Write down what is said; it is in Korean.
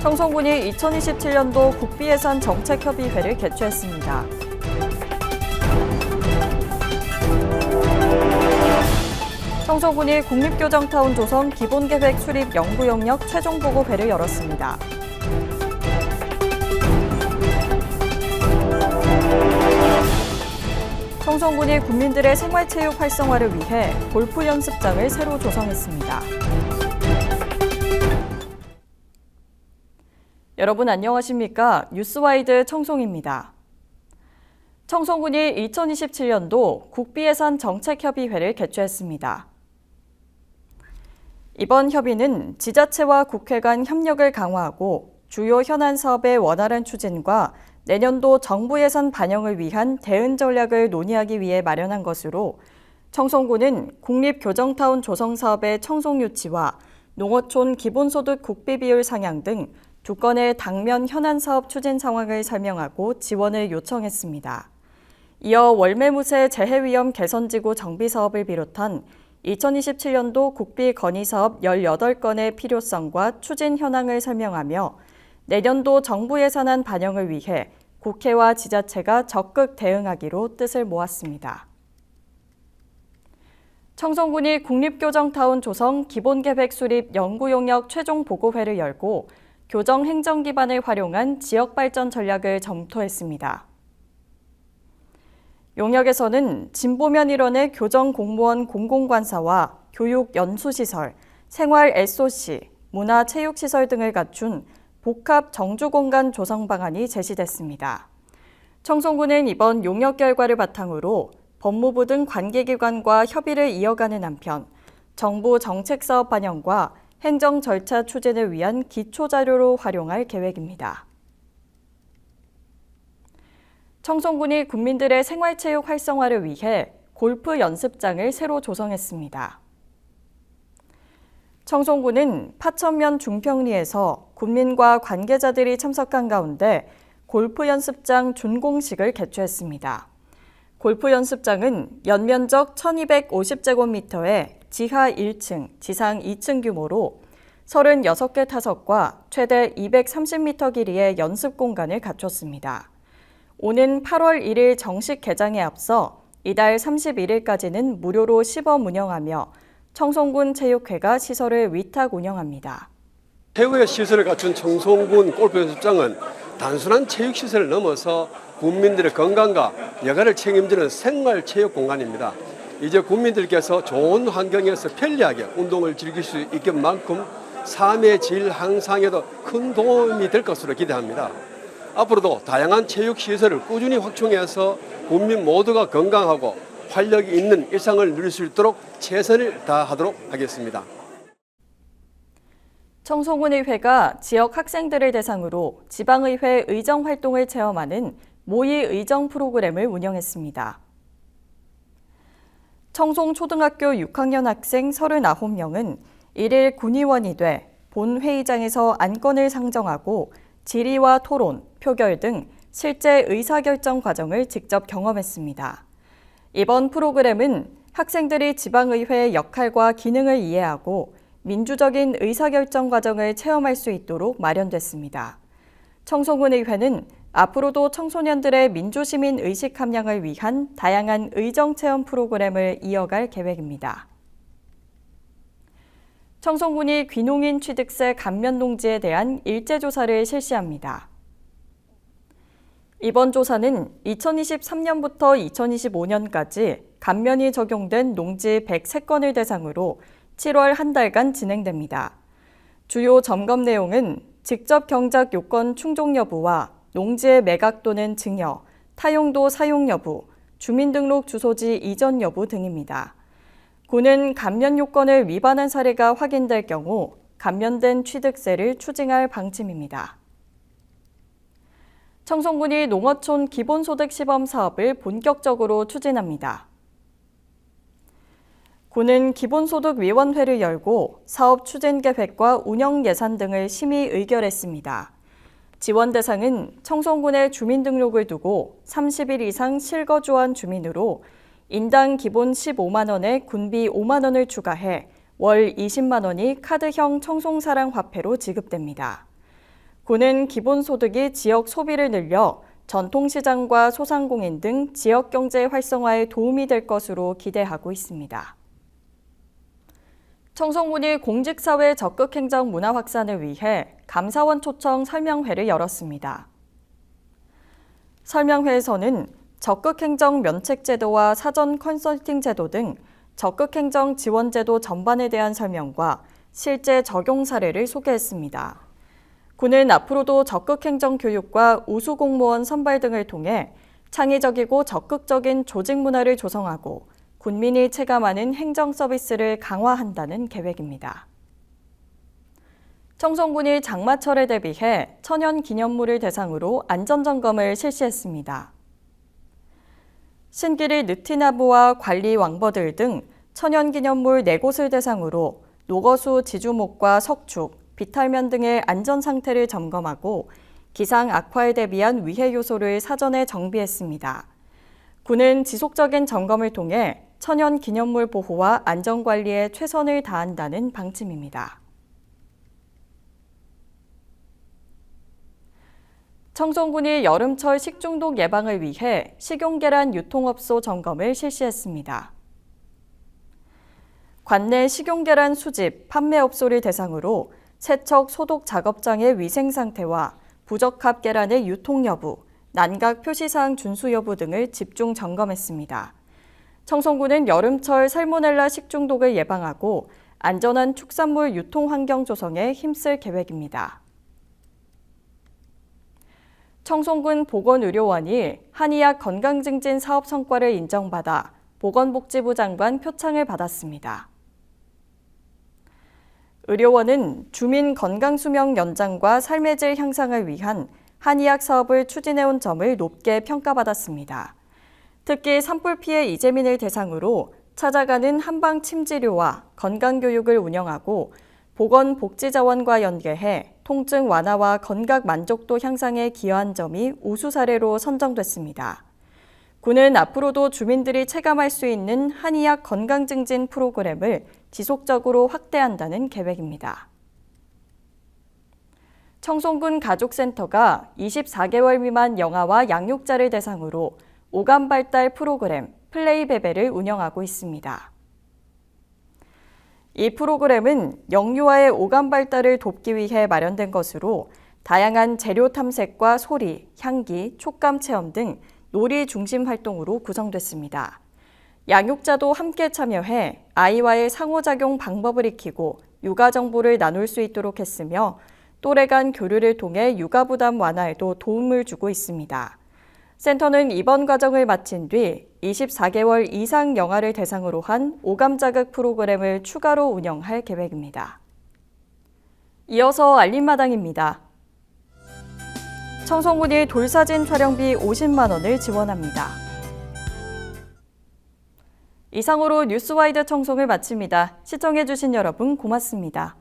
청송군이 2027년도 국비예산 정책협의회를 개최했습니다. 청송군이 국립교정타운 조성 기본계획 수립 연구 용역 최종 보고회를 열었습니다. 청송군이 국민들의 생활체육 활성화를 위해 골프 연습장을 새로 조성했습니다. 여러분 안녕하십니까? 뉴스와이드 청송입니다. 청송군이 2027년도 국비예산 정책협의회를 개최했습니다. 이번 협의는 지자체와 국회 간 협력을 강화하고 주요 현안 사업의 원활한 추진과 내년도 정부 예산 반영을 위한 대응 전략을 논의하기 위해 마련한 것으로 청송군은 국립교정타운 조성 사업의 청송 유치와 농어촌 기본소득 국비 비율 상향 등 두 건의 당면 현안 사업 추진 상황을 설명하고 지원을 요청했습니다. 이어 월매무새 재해위험 개선지구 정비 사업을 비롯한 2027년도 국비 건의 사업 18건의 필요성과 추진 현황을 설명하며 내년도 정부 예산안 반영을 위해 국회와 지자체가 적극 대응하기로 뜻을 모았습니다. 청송군이 국립교정타운 조성 기본계획 수립 연구 용역 최종 보고회를 열고 교정 행정 기반을 활용한 지역 발전 전략을 검토했습니다. 용역에서는 진보면 일원의 교정 공무원 공공관사와 교육 연수시설, 생활 SOC, 문화체육시설 등을 갖춘 복합 정주공간 조성 방안이 제시됐습니다. 청송군은 이번 용역 결과를 바탕으로 법무부 등 관계기관과 협의를 이어가는 한편 정부 정책사업 반영과 행정 절차 추진을 위한 기초자료로 활용할 계획입니다. 청송군이 국민들의 생활체육 활성화를 위해 골프 연습장을 새로 조성했습니다. 청송군은 파천면 중평리에서 군민과 관계자들이 참석한 가운데 골프 연습장 준공식을 개최했습니다. 골프 연습장은 연면적 1250제곱미터에 지하 1층, 지상 2층 규모로 36개 타석과 최대 230m 길이의 연습 공간을 갖췄습니다. 오는 8월 1일 정식 개장에 앞서 이달 31일까지는 무료로 시범 운영하며 청송군 체육회가 시설을 위탁 운영합니다. 최고의 시설을 갖춘 청송군 골프연습장은 단순한 체육시설을 넘어서 국민들의 건강과 여가를 책임지는 생활체육 공간입니다. 이제 국민들께서 좋은 환경에서 편리하게 운동을 즐길 수 있을 만큼 삶의 질 향상에도 큰 도움이 될 것으로 기대합니다. 앞으로도 다양한 체육시설을 꾸준히 확충해서 국민 모두가 건강하고 활력이 있는 일상을 누릴 수 있도록 최선을 다하도록 하겠습니다. 청송군의회가 지역 학생들을 대상으로 지방의회 의정 활동을 체험하는 모의 의정 프로그램을 운영했습니다. 청송초등학교 6학년 학생 39명은 1일 군의원이 돼 본 회의장에서 안건을 상정하고 질의와 토론, 표결 등 실제 의사결정 과정을 직접 경험했습니다. 이번 프로그램은 학생들이 지방의회의 역할과 기능을 이해하고 민주적인 의사결정 과정을 체험할 수 있도록 마련됐습니다. 청송군의회는 앞으로도 청소년들의 민주시민 의식 함양을 위한 다양한 의정체험 프로그램을 이어갈 계획입니다. 청송군이 귀농인 취득세 감면 농지에 대한 일제조사를 실시합니다. 이번 조사는 2023년부터 2025년까지 감면이 적용된 농지 103건을 대상으로 7월 한 달간 진행됩니다. 주요 점검 내용은 직접 경작 요건 충족 여부와 농지의 매각 또는 증여, 타용도 사용 여부, 주민등록 주소지 이전 여부 등입니다. 군은 감면 요건을 위반한 사례가 확인될 경우 감면된 취득세를 추징할 방침입니다. 청송군이 농어촌 기본소득 시범 사업을 본격적으로 추진합니다. 군은 기본소득위원회를 열고 사업 추진 계획과 운영 예산 등을 심의 의결했습니다. 지원 대상은 청송군의 주민등록을 두고 30일 이상 실거주한 주민으로 인당 기본 15만 원에 군비 5만 원을 추가해 월 20만 원이 카드형 청송사랑 화폐로 지급됩니다. 군은 기본소득이 지역 소비를 늘려 전통시장과 소상공인 등 지역경제 활성화에 도움이 될 것으로 기대하고 있습니다. 청송군이 공직사회 적극행정 문화 확산을 위해 감사원 초청 설명회를 열었습니다. 설명회에서는 적극행정 면책제도와 사전 컨설팅 제도 등 적극행정 지원제도 전반에 대한 설명과 실제 적용 사례를 소개했습니다. 군은 앞으로도 적극행정 교육과 우수공무원 선발 등을 통해 창의적이고 적극적인 조직 문화를 조성하고 군민이 체감하는 행정 서비스를 강화한다는 계획입니다. 청송군이 장마철에 대비해 천연 기념물을 대상으로 안전점검을 실시했습니다. 신길이 느티나무와 관리 왕버들 등 천연 기념물 4곳을 대상으로 녹어수 지주목과 석축, 비탈면 등의 안전 상태를 점검하고 기상 악화에 대비한 위해 요소를 사전에 정비했습니다. 군은 지속적인 점검을 통해 천연 기념물 보호와 안전 관리에 최선을 다한다는 방침입니다. 청송군이 여름철 식중독 예방을 위해 식용계란 유통업소 점검을 실시했습니다. 관내 식용계란 수집, 판매업소를 대상으로 세척 소독 작업장의 위생 상태와 부적합 계란의 유통 여부, 난각 표시사항 준수 여부 등을 집중 점검했습니다. 청송군은 여름철 살모넬라 식중독을 예방하고 안전한 축산물 유통 환경 조성에 힘쓸 계획입니다. 청송군 보건의료원이 한의학 건강증진 사업 성과를 인정받아 보건복지부 장관 표창을 받았습니다. 의료원은 주민 건강수명 연장과 삶의 질 향상을 위한 한의학 사업을 추진해온 점을 높게 평가받았습니다. 특히 산불 피해 이재민을 대상으로 찾아가는 한방 침治療와 건강교육을 운영하고 보건복지자원과 연계해 통증 완화와 건강 만족도 향상에 기여한 점이 우수 사례로 선정됐습니다. 군은 앞으로도 주민들이 체감할 수 있는 한의학 건강증진 프로그램을 지속적으로 확대한다는 계획입니다. 청송군 가족센터가 24개월 미만 영아와 양육자를 대상으로 오감 발달 프로그램 플레이베베를 운영하고 있습니다. 이 프로그램은 영유아의 오감 발달을 돕기 위해 마련된 것으로 다양한 재료 탐색과 소리, 향기, 촉감 체험 등 놀이 중심 활동으로 구성됐습니다. 양육자도 함께 참여해 아이와의 상호작용 방법을 익히고 육아 정보를 나눌 수 있도록 했으며 또래 간 교류를 통해 육아 부담 완화에도 도움을 주고 있습니다. 센터는 이번 과정을 마친 뒤 24개월 이상 영아를 대상으로 한 오감 자극 프로그램을 추가로 운영할 계획입니다. 이어서 알림마당입니다. 청송군이 돌사진 촬영비 50만 원을 지원합니다. 이상으로 뉴스와이드 청송을 마칩니다. 시청해주신 여러분 고맙습니다.